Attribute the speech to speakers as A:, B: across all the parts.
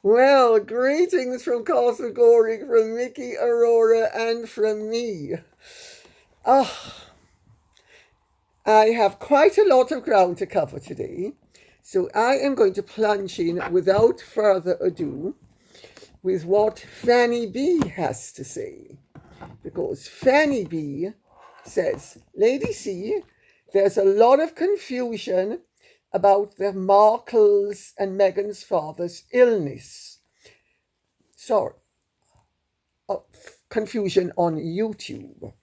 A: Well, greetings from Castle Goring, from Mickey, Aurora, and from me. Ah, I have quite a lot of ground to cover today, so I am going to plunge in without further ado with what Fanny B has to say. Because Fanny B says, Lady C, there's a lot of confusion about the Markles and Meghan's father's illness. Sorry, confusion on YouTube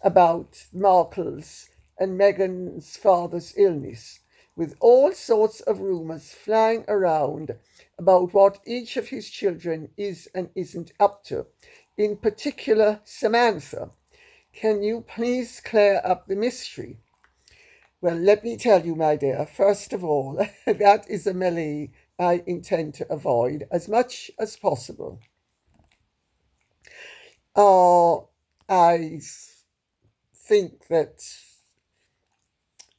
A: about Markle's and Meghan's father's illness, with all sorts of rumours flying around about what each of his children is and isn't up to, in particular Samantha. Can you please clear up the mystery? Well, let me tell you, my dear, first of all, that is a melee I intend to avoid as much as possible. I think that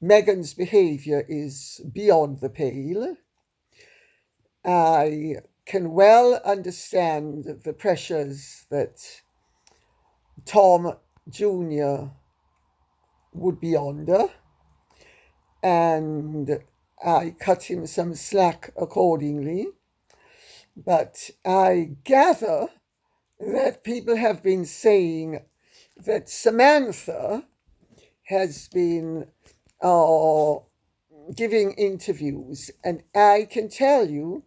A: Meghan's behaviour is beyond the pale. I can well understand the pressures that Tom Jr. would be under, and I cut him some slack accordingly. But I gather that people have been saying that Samantha has been giving interviews, and I can tell you,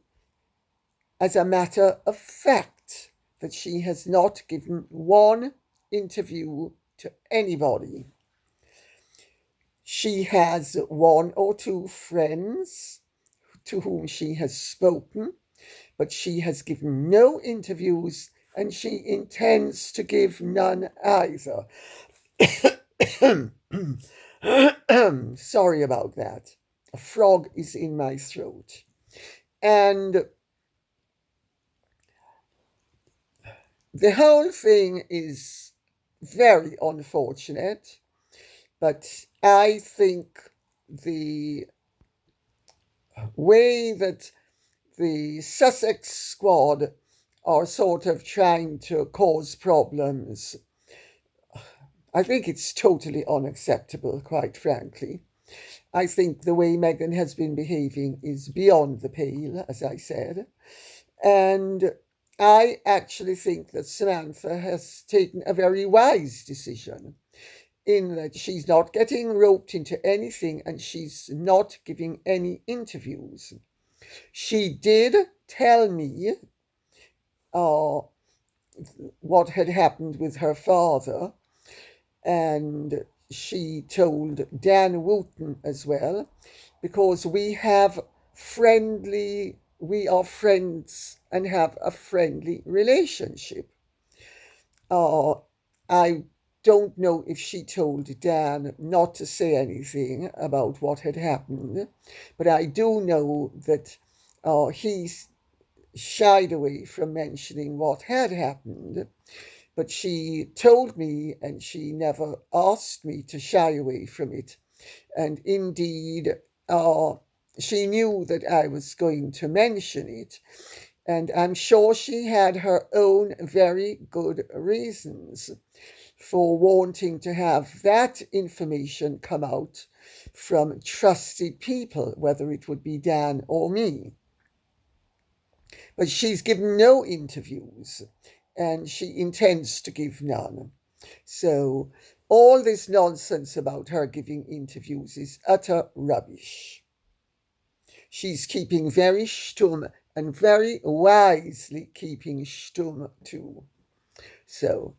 A: as a matter of fact, that she has not given one interview to anybody. She has one or two friends to whom she has spoken, but she has given no interviews, and she intends to give none either. Sorry about that. A frog is in my throat. And the whole thing is very unfortunate, but I think the way that the Sussex Squad are sort of trying to cause problems, I think it's totally unacceptable, quite frankly. I think the way Meghan has been behaving is beyond the pale, as I said. And I actually think that Samantha has taken a very wise decision in that she's not getting roped into anything and she's not giving any interviews. She did tell me what had happened with her father, and she told Dan Wooten as well, because we are friends and have a friendly relationship. I don't know if she told Dan not to say anything about what had happened, but I do know that he shied away from mentioning what had happened. But she told me, and she never asked me to shy away from it. And indeed, she knew that I was going to mention it. And I'm sure she had her own very good reasons for wanting to have that information come out from trusted people, whether it would be Dan or me. But she's given no interviews, and she intends to give none. So all this nonsense about her giving interviews is utter rubbish. She's keeping very stum, and very wisely keeping stum too. So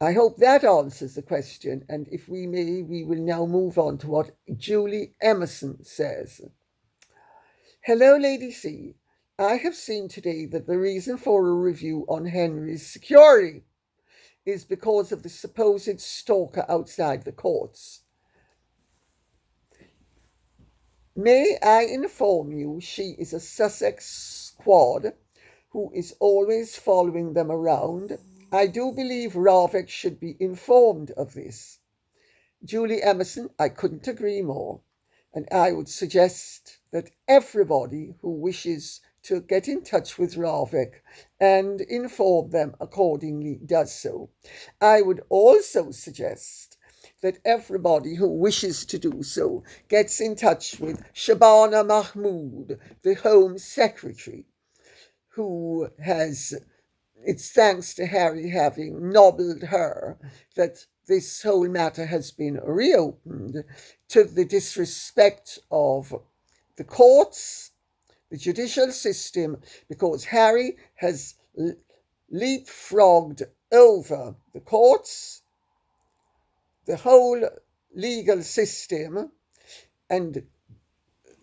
A: I hope that answers the question, and if we may, we will now move on to what Julie Emerson says. Hello, Lady C. I have seen today that the reason for a review on Henry's security is because of the supposed stalker outside the courts. May I inform you she is a Sussex Squad who is always following them around. I do believe Ravik should be informed of this. Julie Emerson, I couldn't agree more, and I would suggest that everybody who wishes to get in touch with Ravik and inform them accordingly does so. I would also suggest that everybody who wishes to do so gets in touch with Shabana Mahmood, the Home Secretary, who has, it's thanks to Harry having nobbled her that this whole matter has been reopened, to the disrespect of the courts, the judicial system, because Harry has leapfrogged over the courts, the whole legal system, and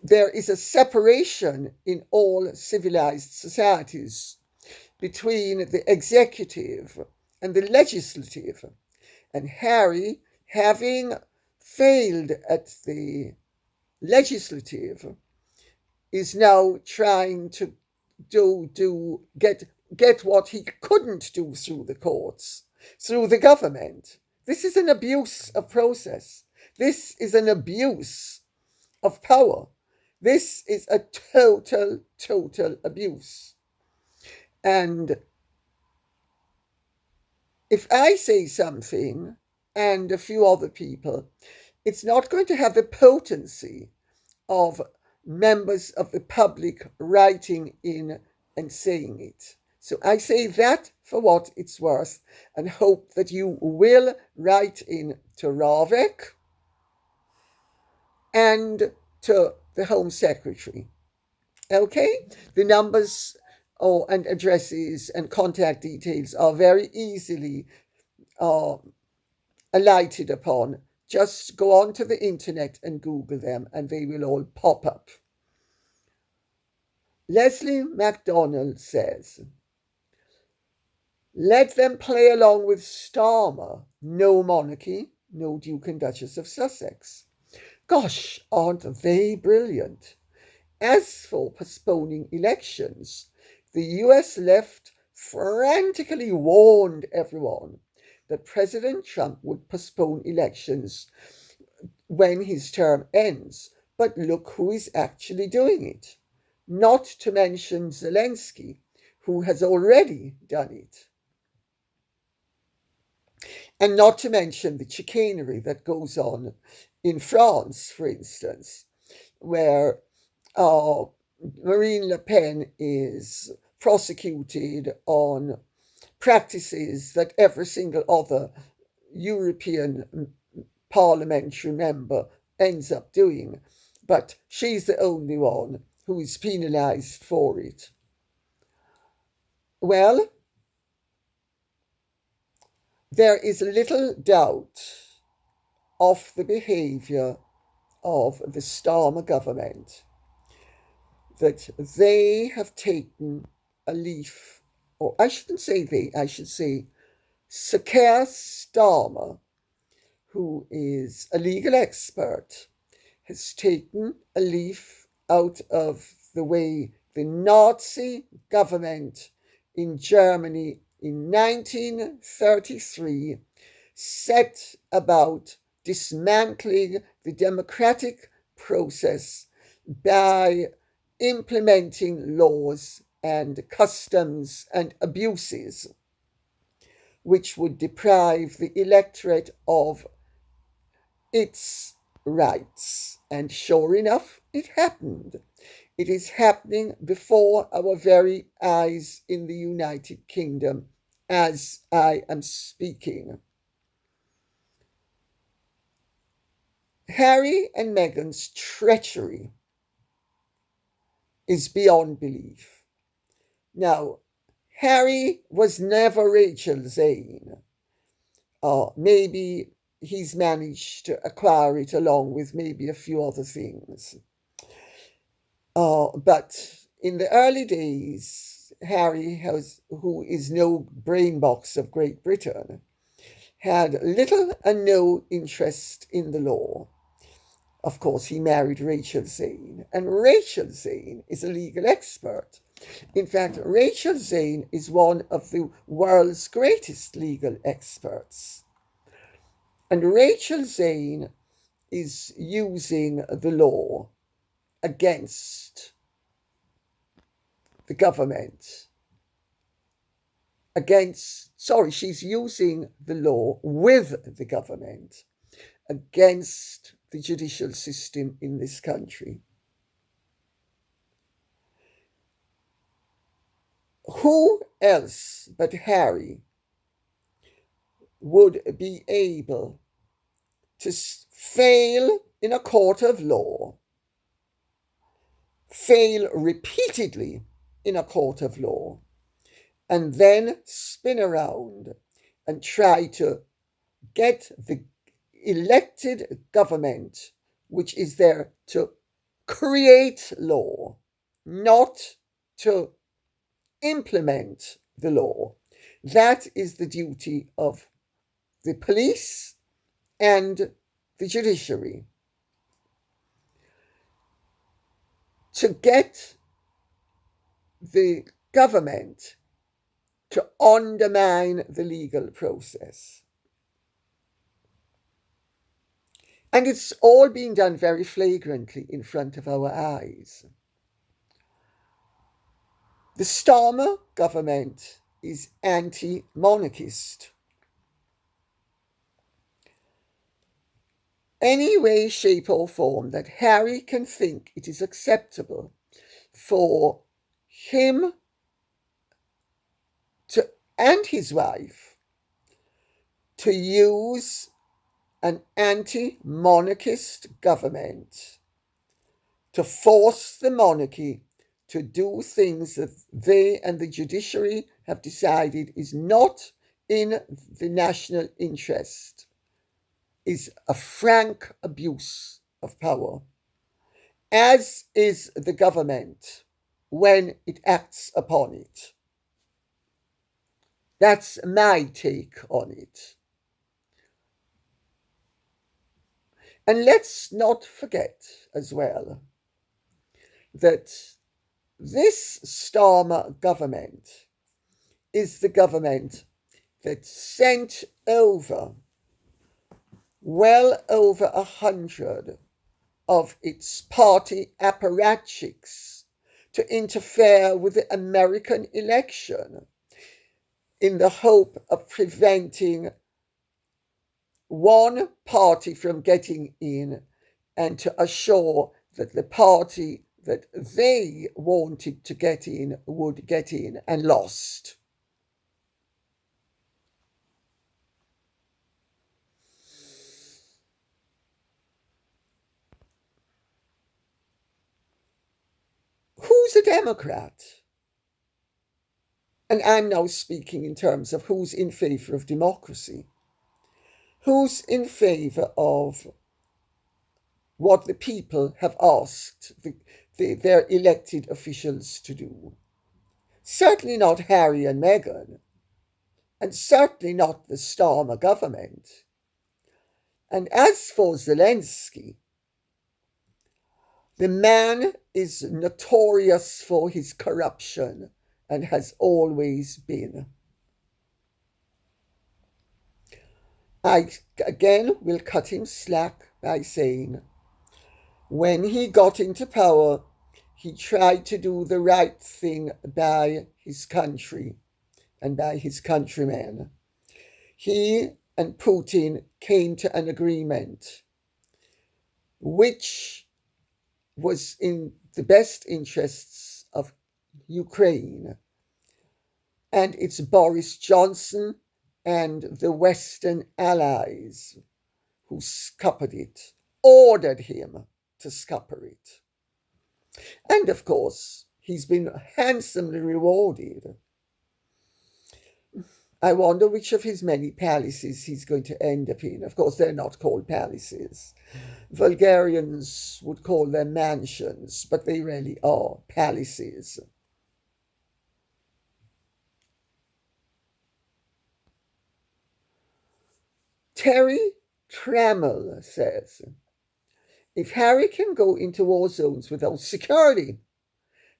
A: there is a separation in all civilized societies between the executive and the legislative. And Harry, having failed at the legislative, is now trying to get what he couldn't do through the courts, through the government. This is an abuse of process. This is an abuse of power. This is a total abuse. And if I say something and a few other people, it's not going to have the potency of members of the public writing in and saying it. So I say that for what it's worth and hope that you will write in to Ravik and to the Home Secretary. Okay? The numbers and addresses and contact details are very easily alighted upon. Just go onto the internet and Google them and they will all pop up. Leslie MacDonald says, let them play along with Starmer. No monarchy, no Duke and Duchess of Sussex. Gosh, aren't they brilliant? As for postponing elections, the US left frantically warned everyone that President Trump would postpone elections when his term ends. But look who is actually doing it. Not to mention Zelensky, who has already done it. And not to mention the chicanery that goes on in France, for instance, where Marine Le Pen is prosecuted on practices that every single other European parliamentary member ends up doing. But she's the only one who is penalised for it. Well, there is little doubt of the behaviour of the Starmer government, that they have taken a leaf, or I shouldn't say they, I should say Keir Starmer, who is a legal expert, has taken a leaf out of the way the Nazi government in Germany in 1933 set about dismantling the democratic process by implementing laws and customs and abuses which would deprive the electorate of its rights. And sure enough, it happened. It is happening before our very eyes in the United Kingdom as I am speaking. Harry and Meghan's treachery is beyond belief. Now, Harry was never Rachel Zane. Maybe he's managed to acquire it along with maybe a few other things. But in the early days, Harry, who is no brainbox of Great Britain, had little and no interest in the law. Of course, he married Rachel Zane, and Rachel Zane is a legal expert. In fact, Rachel Zane is one of the world's greatest legal experts. And Rachel Zane is using the law against the government she's using the law with the government against the judicial system in this country. Who else but Harry would be able to fail in a court of law, fail repeatedly in a court of law, and then spin around and try to get the elected government, which is there to create law, not to implement the law. That is the duty of the police and the judiciary. To get the government to undermine the legal process. And it's all being done very flagrantly in front of our eyes. The Starmer government is anti-monarchist. Any way, shape, or form that Harry can think it is acceptable for him and his wife to use an anti-monarchist government to force the monarchy to do things that they and the judiciary have decided is not in the national interest, is a frank abuse of power, as is the government when it acts upon it. That's my take on it. And let's not forget as well that this Starmer government is the government that sent over well over 100 of its party apparatchiks to interfere with the American election in the hope of preventing one party from getting in and to assure that the party that they wanted to get in would get in and lost. Who's a Democrat? And I'm now speaking in terms of who's in favour of democracy. Who's in favour of what the people have asked their elected officials to do? Certainly not Harry and Meghan, and certainly not the Starmer government. And as for Zelensky, the man is notorious for his corruption and has always been. I again will cut him slack by saying, when he got into power, he tried to do the right thing by his country and by his countrymen. He and Putin came to an agreement which was in the best interests of Ukraine. And it's Boris Johnson and the Western allies who scuppered it, ordered him to scupper it. And of course, he's been handsomely rewarded. I wonder which of his many palaces he's going to end up in. Of course, they're not called palaces. Vulgarians would call them mansions, but they really are palaces. Terry Trammell says, if Harry can go into war zones without security,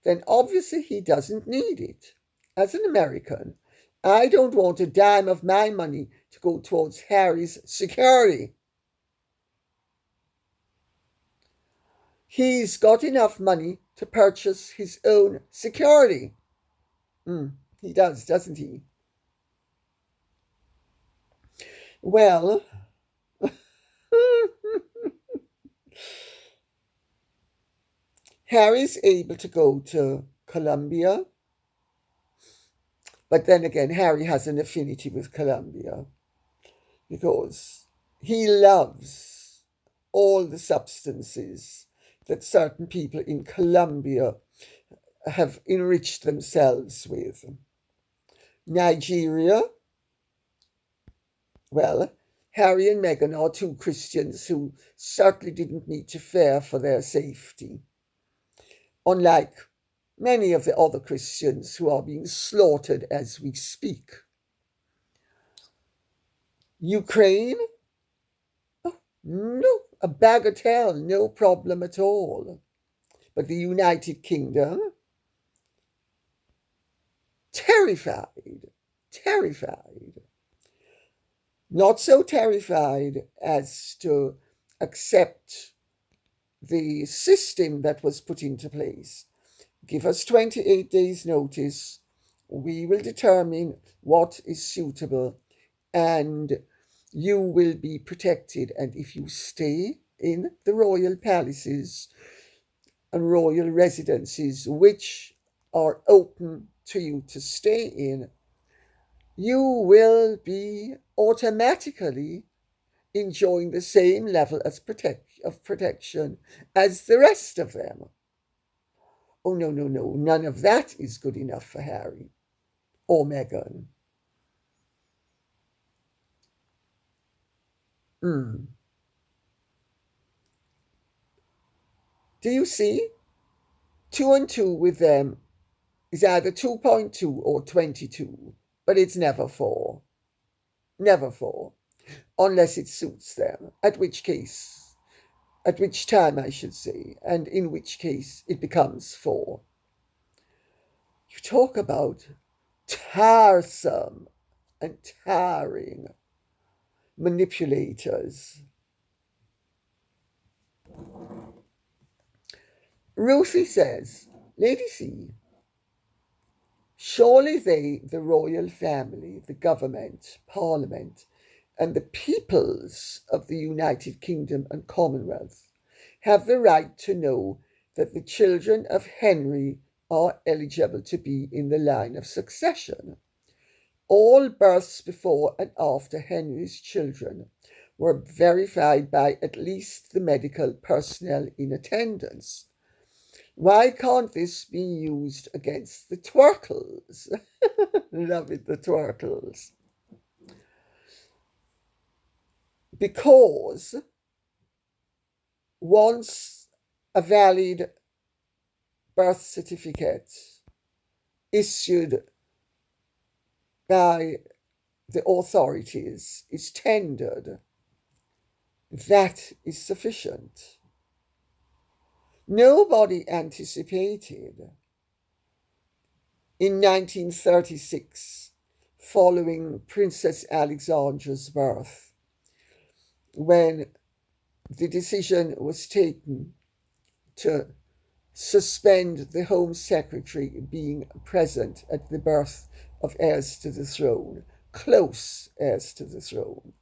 A: then obviously he doesn't need it. As an American, I don't want a dime of my money to go towards Harry's security. He's got enough money to purchase his own security. He does, doesn't he? Well, Harry's able to go to Colombia, but then again, Harry has an affinity with Colombia because he loves all the substances that certain people in Colombia have enriched themselves with. Nigeria, well, Harry and Meghan are two Christians who certainly didn't need to fear for their safety, unlike many of the other Christians who are being slaughtered as we speak. Ukraine? Oh, no, a bagatelle, no problem at all. But the United Kingdom? Terrified, terrified. Not so terrified as to accept the system that was put into place. Give us 28 days' notice. We will determine what is suitable, and you will be protected. And if you stay in the royal palaces and royal residences, which are open to you to stay in, you will be automatically enjoying the same level of protection as the rest of them. Oh, no, no, no. None of that is good enough for Harry or Meghan. Do you see? 2 and 2 with them is either 2.2 or 22, but it's never 4. Never 4. Unless it suits them, at which time I should say, and in which case it becomes 4. You talk about tiresome and tiring manipulators. Ruthie says, Lady C, surely they, the royal family, the government, parliament, and the peoples of the United Kingdom and Commonwealth have the right to know that the children of Henry are eligible to be in the line of succession. All births before and after Henry's children were verified by at least the medical personnel in attendance. Why can't this be used against the Twerkles? Love it, the Twerkles. Because once a valid birth certificate issued by the authorities is tendered, that is sufficient. Nobody anticipated in 1936, following Princess Alexandra's birth, when the decision was taken to suspend the Home Secretary being present at the birth of heirs to the throne, close heirs to the throne.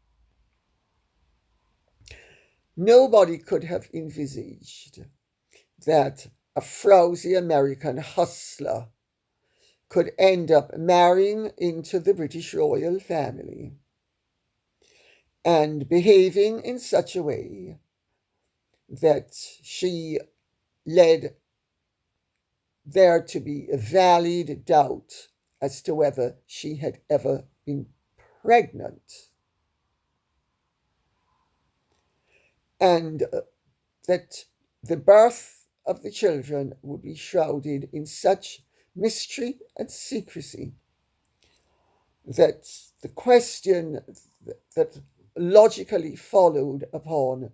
A: Nobody could have envisaged that a frowsy American hustler could end up marrying into the British royal family and behaving in such a way that she led there to be a valid doubt as to whether she had ever been pregnant. And that the birth of the children would be shrouded in such mystery and secrecy that the question that logically followed upon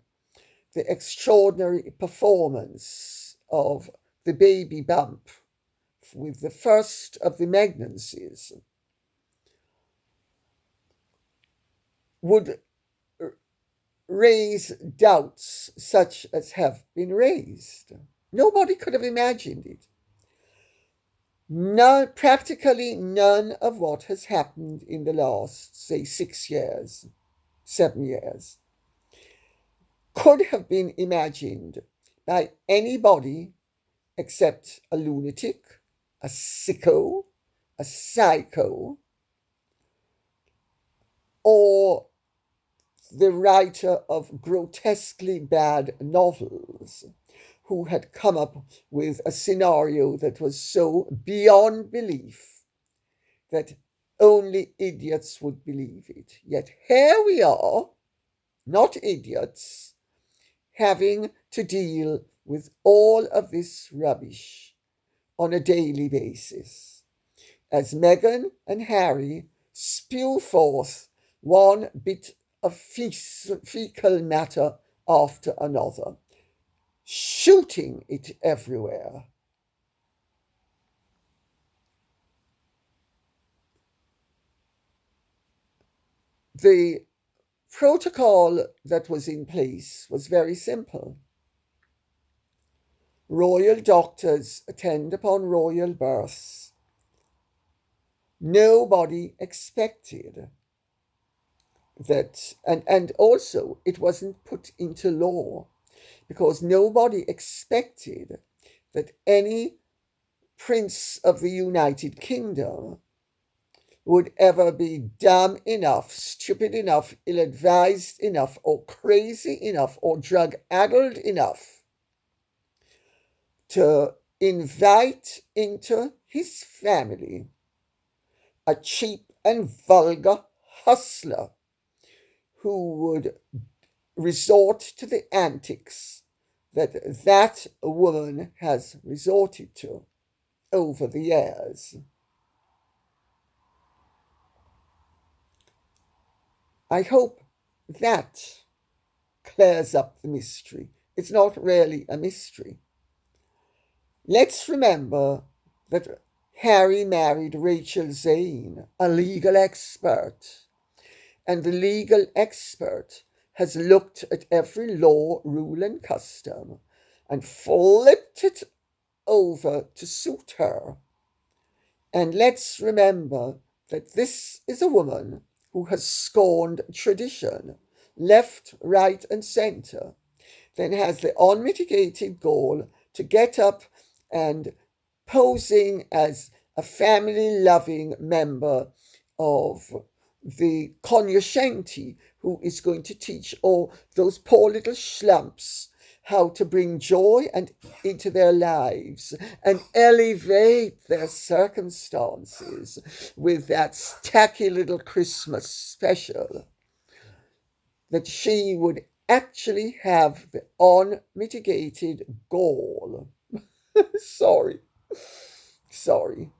A: the extraordinary performance of the baby bump with the first of the pregnancies would raise doubts such as have been raised. Nobody could have imagined it. None, practically none of what has happened in the last, say, 6 years, 7 years, could have been imagined by anybody except a lunatic, a sicko, a psycho, or the writer of grotesquely bad novels who had come up with a scenario that was so beyond belief that only idiots would believe it. Yet here we are, not idiots, having to deal with all of this rubbish on a daily basis, as Meghan and Harry spew forth one bit of fecal matter after another, shooting it everywhere. The protocol that was in place was very simple. Royal doctors attend upon royal births. Nobody expected that, and also it wasn't put into law because nobody expected that any prince of the United Kingdom would ever be dumb enough, stupid enough, ill advised enough, or crazy enough, or drug addled enough to invite into his family a cheap and vulgar hustler who would resort to the antics that that woman has resorted to over the years. I hope that clears up the mystery. It's not really a mystery. Let's remember that Harry married Rachel Zane, a legal expert, and the legal expert has looked at every law, rule, and custom and flipped it over to suit her. And let's remember that this is a woman who has scorned tradition, left, right, and centre, then has the unmitigated goal to get up and posing as a family loving member of the cognoscenti who is going to teach all those poor little schlumps how to bring joy and into their lives and elevate their circumstances with that tacky little Christmas special, that she would actually have the unmitigated gall. sorry sorry,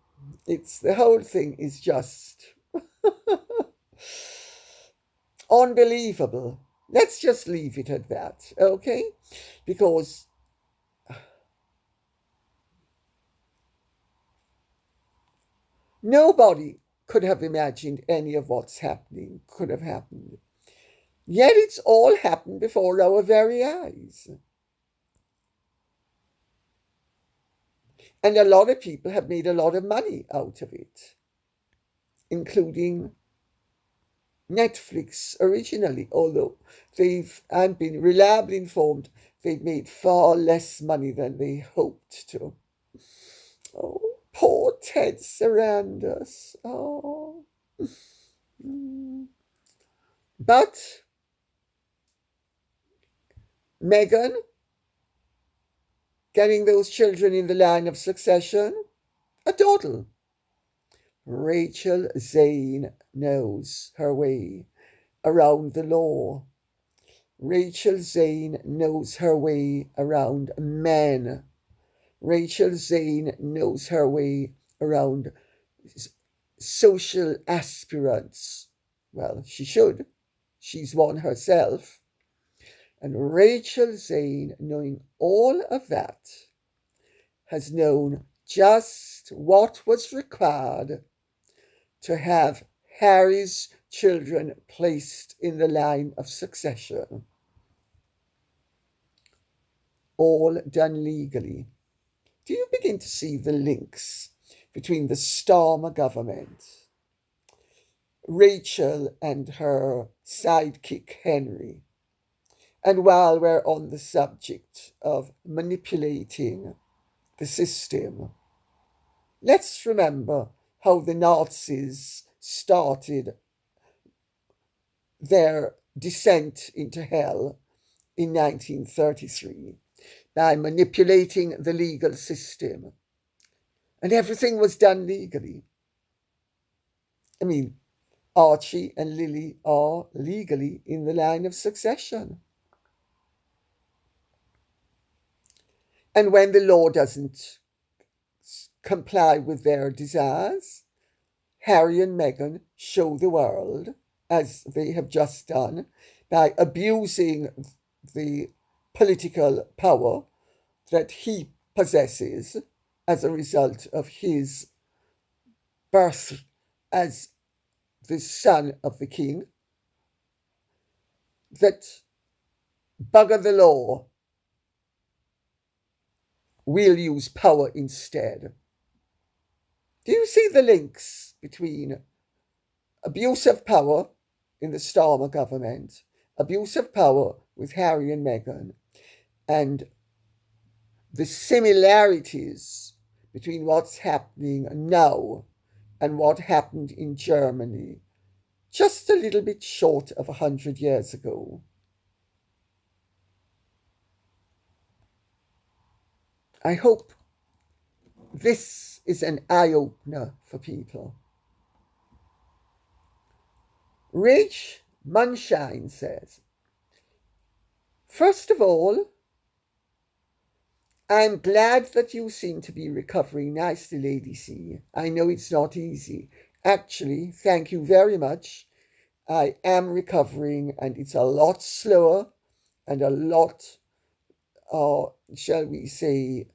A: it's the whole thing is just unbelievable. Let's just leave it at that, okay? Because nobody could have imagined any of what's happening could have happened. Yet it's all happened before our very eyes. And a lot of people have made a lot of money out of it, including Netflix originally, although I've been reliably informed they've made far less money than they hoped to. Oh, poor Ted Sarandon. Oh. But Meghan getting those children in the line of succession, a dawdle. Rachel Zane knows her way around the law. Rachel Zane knows her way around men. Rachel Zane knows her way around social aspirants. Well, she should. She's one herself. And Rachel Zane, knowing all of that, has known just what was required to have Harry's children placed in the line of succession. all done legally. Do you begin to see the links between the Starmer government, Rachel and her sidekick Henry? And while we're on the subject of manipulating the system, let's remember how the Nazis started their descent into hell in 1933 by manipulating the legal system. And everything was done legally. I mean, Archie and Lily are legally in the line of succession. And when the law doesn't comply with their desires, Harry and Meghan show the world, as they have just done, by abusing the political power that he possesses as a result of his birth as the son of the king, that bugger the law, we'll use power instead. Do you see the links between abuse of power in the Starmer government, abuse of power with Harry and Meghan, and the similarities between what's happening now and what happened in Germany just a little bit short of 100 years ago? I hope this is an eye-opener for people. Rach Munshine says, first of all, I'm glad that you seem to be recovering nicely, Lady C. I know it's not easy. Actually, thank you very much. I am recovering, and it's a lot slower and a lot, shall we say,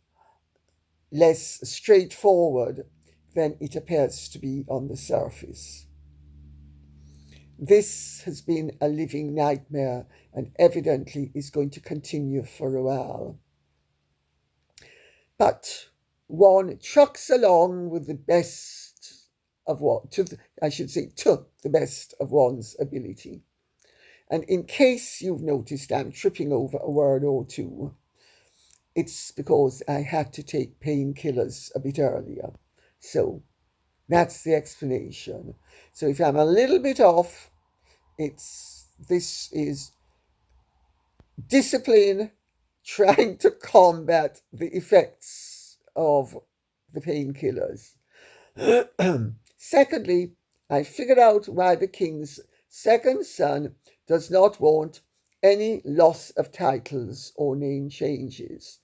A: less straightforward than it appears to be on the surface. This has been a living nightmare and evidently is going to continue for a while. But one trucks along with the best of what, to the best of one's ability. And in case you've noticed I'm tripping over a word or two, it's because I had to take painkillers a bit earlier. So that's the explanation. So if I'm a little bit off, this is discipline trying to combat the effects of the painkillers. Secondly, I figured out why the king's second son does not want any loss of titles or name changes.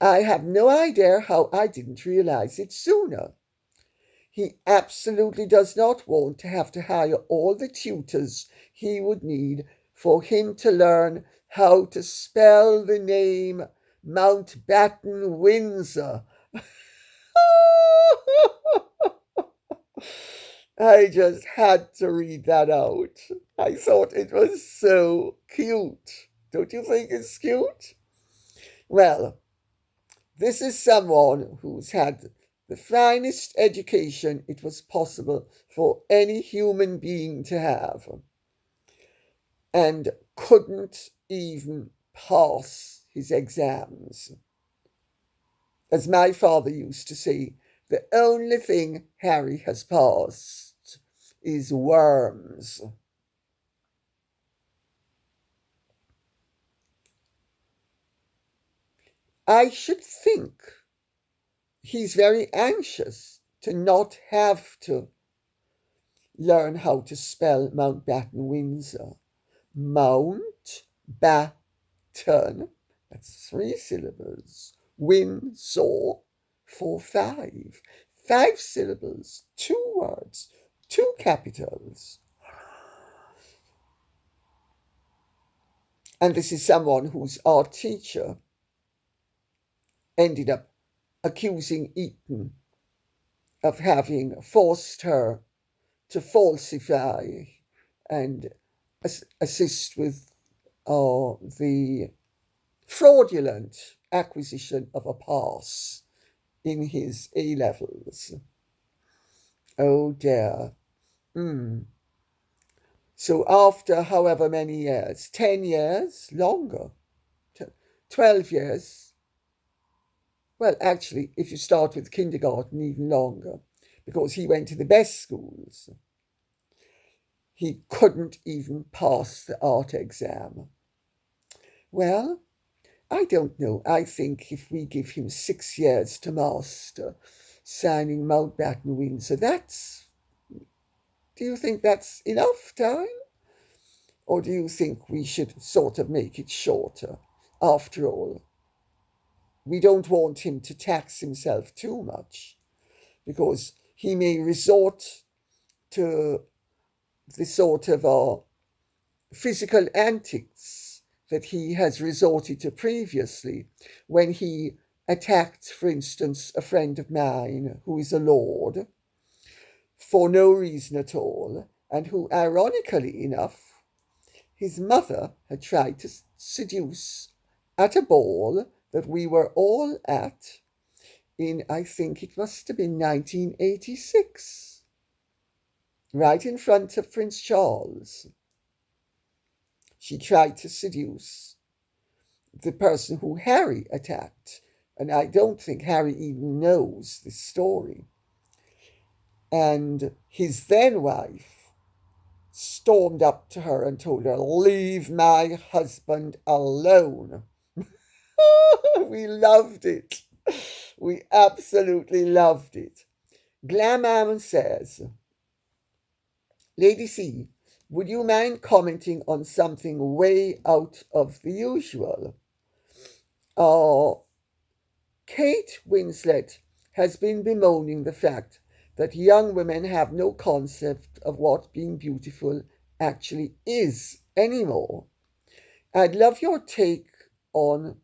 A: I have no idea how I didn't realize it sooner. He absolutely does not want to have to hire all the tutors he would need for him to learn how to spell the name Mountbatten Windsor. I just had to read that out. I thought it was so cute. Don't you think it's cute? Well, this is someone who's had the finest education it was possible for any human being to have, and couldn't even pass his exams. As my father used to say, the only thing Harry has passed is worms. I should think he's very anxious to not have to learn how to spell Mountbatten Windsor. Mountbatten, that's 3 syllables. Windsor, 4, 5. 5 syllables, 2 words, 2 capitals. And this is someone whose art teacher ended up accusing Eton of having forced her to falsify and assist with the fraudulent acquisition of a pass in his A levels. Oh dear. Mm. So after however many years, 10 years, longer, 12 years, well, actually, if you start with kindergarten, even longer, because he went to the best schools, he couldn't even pass the art exam. Well, I don't know. I think if we give him 6 years to master signing Mountbatten Windsor, do you think that's enough time? Or do you think we should sort of make it shorter? After all, we don't want him to tax himself too much because he may resort to the sort of physical antics that he has resorted to previously when he attacked, for instance, a friend of mine who is a lord for no reason at all, and who, ironically enough, his mother had tried to seduce at a ball that we were all at in, I think it must have been 1986, right in front of Prince Charles. She tried to seduce the person who Harry attacked, and I don't think Harry even knows this story. And his then wife stormed up to her and told her, "Leave my husband alone." We loved it. We absolutely loved it. Glamam says, Lady C, would you mind commenting on something way out of the usual? Kate Winslet has been bemoaning the fact that young women have no concept of what being beautiful actually is anymore. I'd love your take on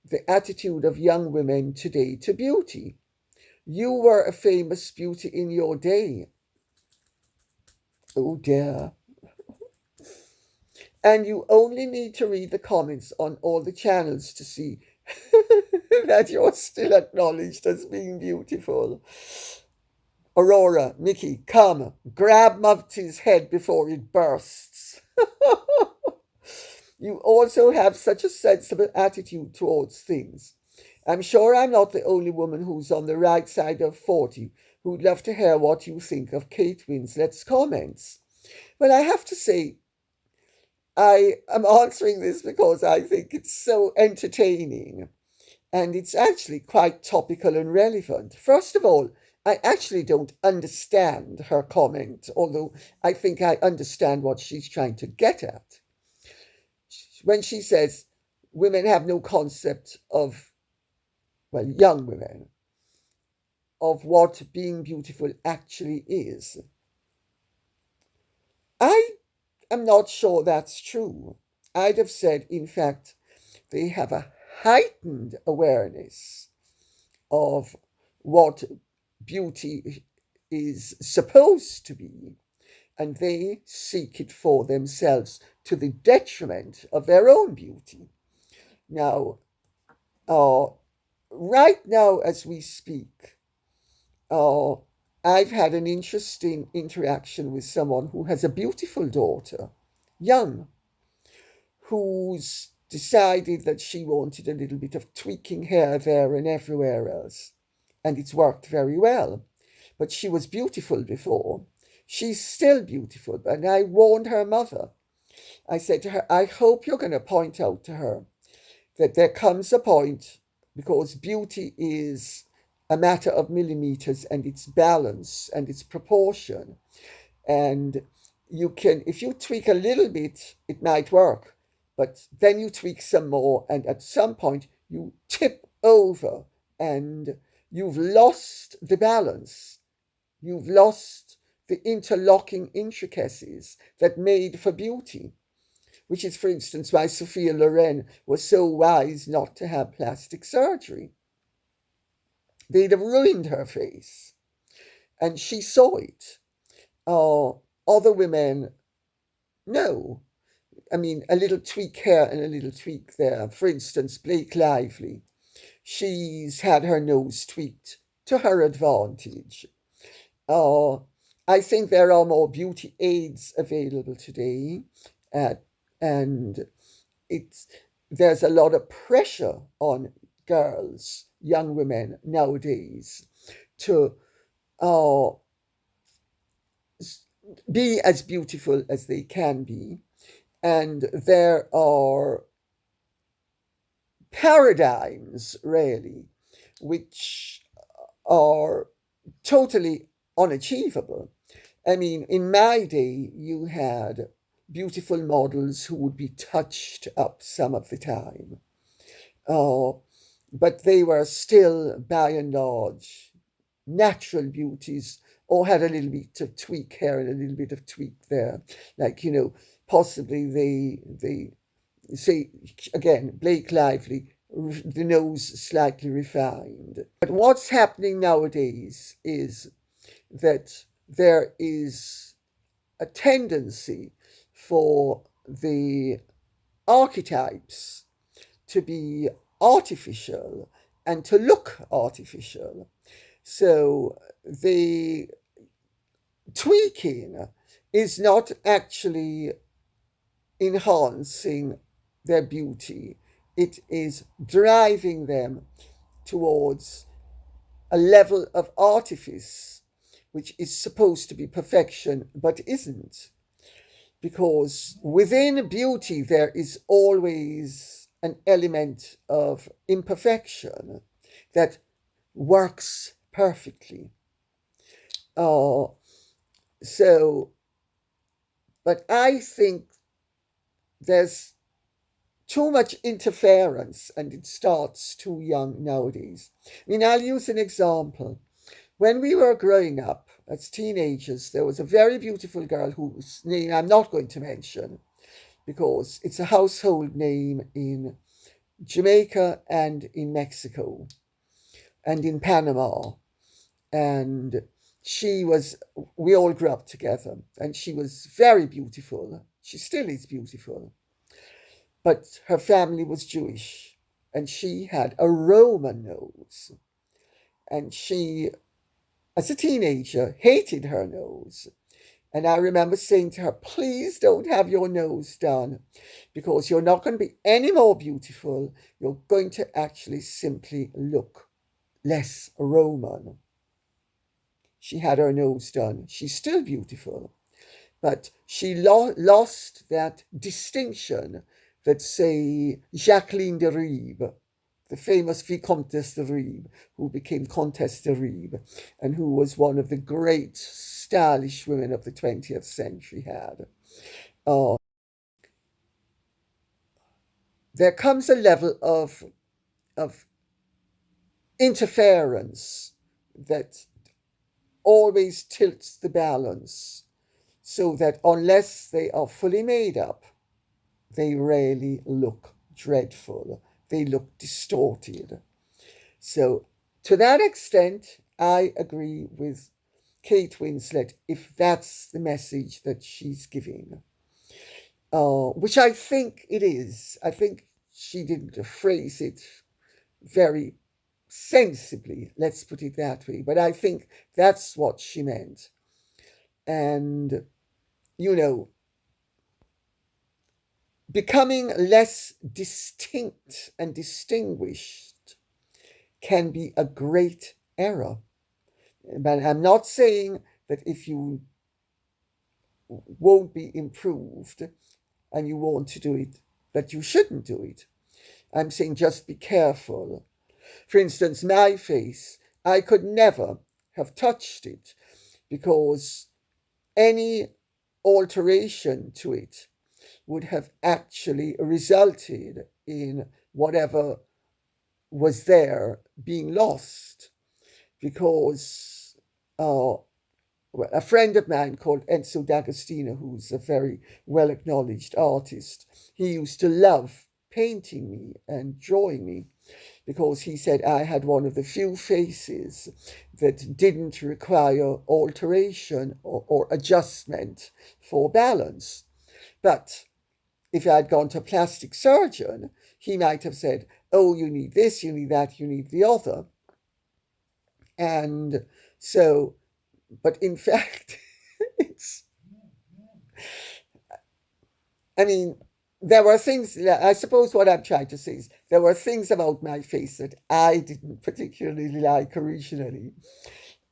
A: the attitude of young women today to beauty. You were a famous beauty in your day. Oh dear. And you only need to read the comments on all the channels to see that you're still acknowledged as being beautiful. Aurora, Mickey, come, grab Mufty's head before it bursts. You also have such a sensible attitude towards things. I'm sure I'm not the only woman who's on the right side of 40 who'd love to hear what you think of Kate Winslet's comments. Well, I have to say, I am answering this because I think it's so entertaining and it's actually quite topical and relevant. First of all, I actually don't understand her comment, although I think I understand what she's trying to get at. When she says women have no concept of, well, young women, of what being beautiful actually is. I am not sure that's true. I'd have said, in fact, they have a heightened awareness of what beauty is supposed to be, and they seek it for themselves to the detriment of their own beauty. Now, right now as we speak, I've had an interesting interaction with someone who has a beautiful daughter, young, who's decided that she wanted a little bit of tweaking here, there, and everywhere else. And it's worked very well. But she was beautiful before. She's still beautiful. And I warned her mother. I said to her, I hope you're going to point out to her that there comes a point, because beauty is a matter of millimeters and its balance and its proportion. And you can, if you tweak a little bit, it might work. But then you tweak some more, and at some point you tip over and you've lost the balance. You've lost the interlocking intricacies that made for beauty, which is, for instance, why Sophia Loren was so wise not to have plastic surgery. They'd have ruined her face. And she saw it. Other women, no. I mean, a little tweak here and a little tweak there. For instance, Blake Lively, she's had her nose tweaked to her advantage. Uh, I think there are more beauty aids available today, uh, and it's there's a lot of pressure on girls, young women nowadays, to uh, be as beautiful as they can be, and there are paradigms really which are totally unachievable. I mean, in my day, you had beautiful models who would be touched up some of the time. Uh, but they were still, by and large, natural beauties or had a little bit of tweak here and a little bit of tweak there. Like, possibly they say, again, Blake Lively, the nose slightly refined. But what's happening nowadays is that there is a tendency for the archetypes to be artificial and to look artificial. So the tweaking is not actually enhancing their beauty, it is driving them towards a level of artifice which is supposed to be perfection but isn't. Because within beauty there is always an element of imperfection that works perfectly. Uh, so, but I think there's too much interference and it starts too young nowadays. I mean, I'll use an example. When we were growing up as teenagers, there was a very beautiful girl whose name I'm not going to mention because it's a household name in Jamaica and in Mexico and in Panama. And we all grew up together, and she was very beautiful. She still is beautiful. But her family was Jewish, and she had a Roman nose. And she, as a teenager, hated her nose. And I remember saying to her, please don't have your nose done because you're not going to be any more beautiful. You're going to actually simply look less Roman. She had her nose done. She's still beautiful. But she lost that distinction that, say, Jacqueline de Ribes, the famous Vicomtesse de Ribes, who became Comtesse de Ribes, and who was one of the great stylish women of the 20th century had. There comes a level of interference that always tilts the balance so that unless they are fully made up, they really look dreadful. They look distorted. So, to that extent, I agree with Kate Winslet if that's the message that she's giving, which I think it is. I think she didn't phrase it very sensibly, let's put it that way, but I think that's what she meant. And, you know, becoming less distinct and distinguished can be a great error. But I'm not saying that if you won't be improved and you want to do it, that you shouldn't do it. I'm saying just be careful. For instance, my face, I could never have touched it because any alteration to it would have actually resulted in whatever was there being lost. Because a friend of mine called Enzo D'Agostino, who's a very well acknowledged artist, he used to love painting me and drawing me because he said I had one of the few faces that didn't require alteration or adjustment for balance. But if I'd gone to a plastic surgeon, he might have said, oh, you need this, you need that, you need the other. And so, but in fact, it's, I mean, there were things, I suppose what I'm trying to say is there were things about my face that I didn't particularly like originally.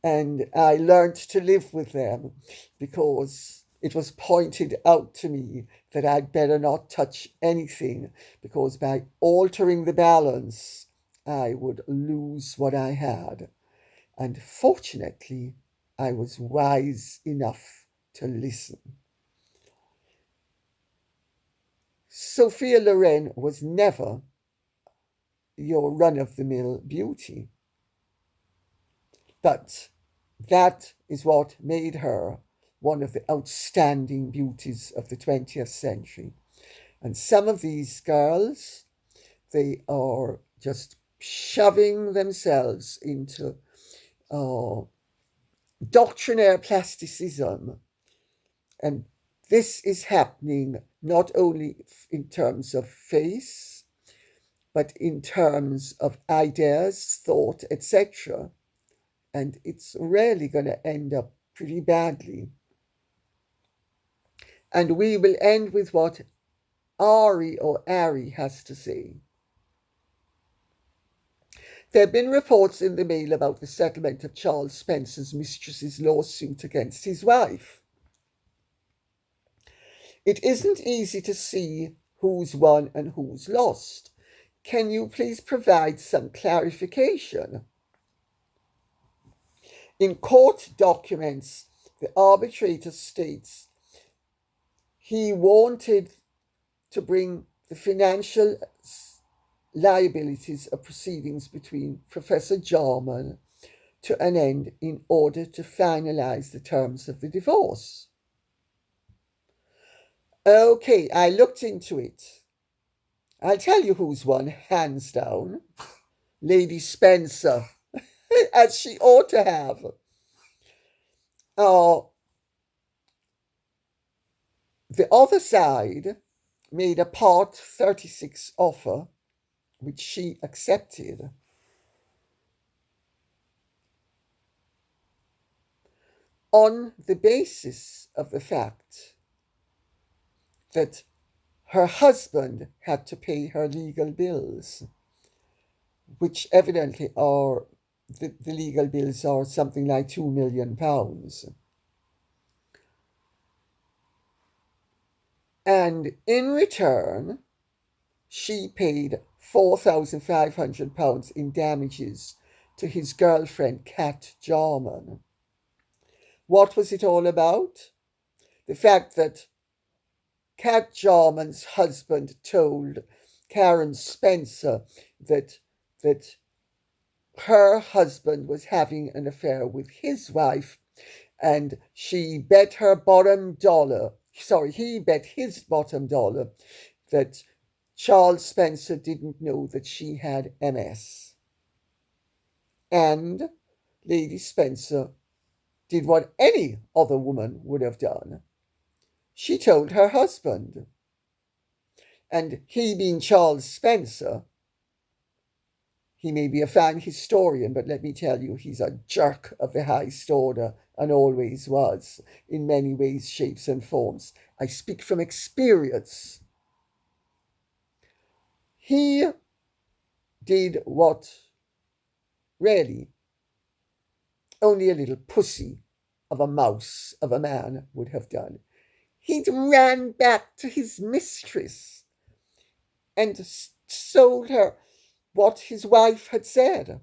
A: And I learned to live with them because it was pointed out to me that I'd better not touch anything because by altering the balance, I would lose what I had. And fortunately, I was wise enough to listen. Sophia Loren was never your run-of-the-mill beauty. But that is what made her one of the outstanding beauties of the 20th century. And some of these girls, they are just shoving themselves into doctrinaire plasticism. And this is happening not only in terms of face, but in terms of ideas, thought, etc. And it's really going to end up pretty badly. And we will end with what Ari or Ari has to say. There have been reports in the Mail about the settlement of Charles Spencer's mistress's lawsuit against his wife. It isn't easy to see who's won and who's lost. Can you please provide some clarification? In court documents, the arbitrator states he wanted to bring the financial liabilities of proceedings between Professor Jarman to an end in order to finalize the terms of the divorce. Okay, I looked into it. I'll tell you who's won, hands down. Lady Spencer, as she ought to have. The other side made a Part 36 offer, which she accepted. On the basis of the fact that her husband had to pay her legal bills, which evidently are, the legal bills are something like £2 million. And in return, she paid £4,500 in damages to his girlfriend, Kat Jarman. What was it all about? The fact that Kat Jarman's husband told Karen Spencer that her husband was having an affair with his wife, and he bet his bottom dollar that Charles Spencer didn't know that she had MS. And Lady Spencer did what any other woman would have done. She told her husband. And he, being Charles Spencer, he may be a fine historian, but let me tell you, he's a jerk of the highest order and always was, in many ways, shapes and forms. I speak from experience. He did what really only a little pussy of a mouse of a man would have done. He ran back to his mistress and told her what his wife had said.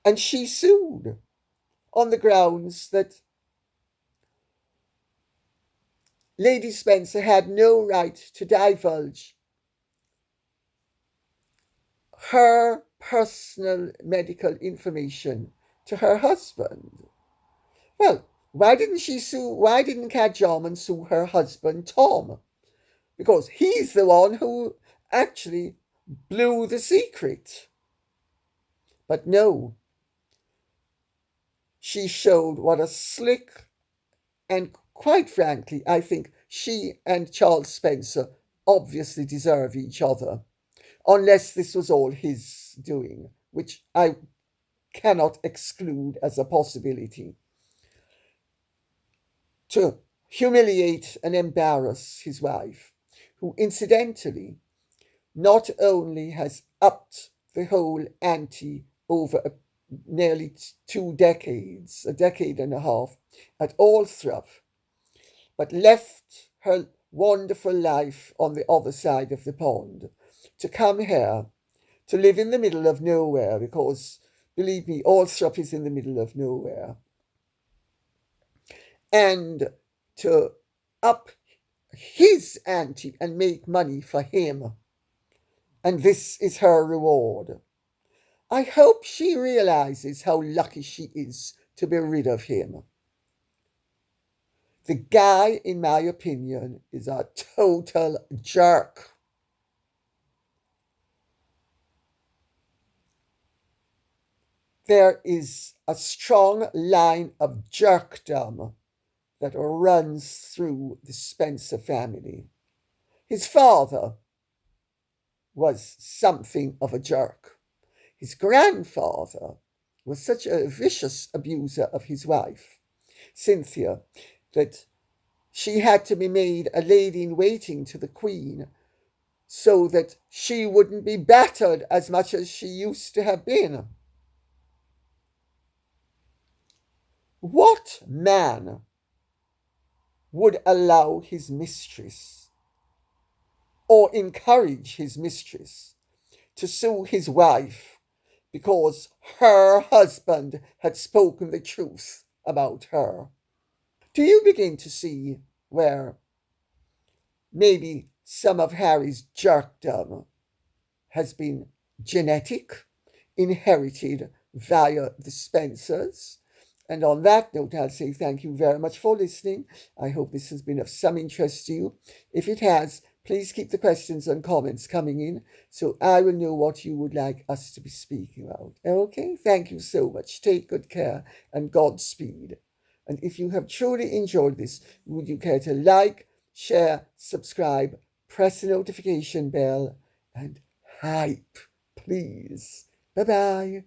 A: And she sued on the grounds that Lady Spencer had no right to divulge her personal medical information to her husband. Well, why didn't Kat Jarman sue her husband, Tom? Because he's the one who actually blew the secret. But no, she showed what a slick and, quite frankly, I think she and Charles Spencer obviously deserve each other, unless this was all his doing, which I cannot exclude as a possibility. To humiliate and embarrass his wife, who incidentally not only has upped the whole ante over nearly 2 decades, a decade and a half, at Althrup, but left her wonderful life on the other side of the pond to come here to live in the middle of nowhere, because, believe me, Althrup is in the middle of nowhere, and to up his ante and make money for him. And this is her reward. I hope she realizes how lucky she is to be rid of him. The guy, in my opinion, is a total jerk. There is a strong line of jerkdom that runs through the Spencer family. His father was something of a jerk. His grandfather was such a vicious abuser of his wife, Cynthia, that she had to be made a lady in waiting to the Queen so that she wouldn't be battered as much as she used to have been. What man would allow his mistress or encourage his mistress to sue his wife because her husband had spoken the truth about her? Do you begin to see where maybe some of Harry's jerkdom has been genetic, inherited via the Spencers? And on that note, I'll say thank you very much for listening. I hope this has been of some interest to you. If it has, please keep the questions and comments coming in so I will know what you would like us to be speaking about. Okay? Thank you so much. Take good care and Godspeed. And if you have truly enjoyed this, would you care to like, share, subscribe, press the notification bell, and hype, please. Bye-bye.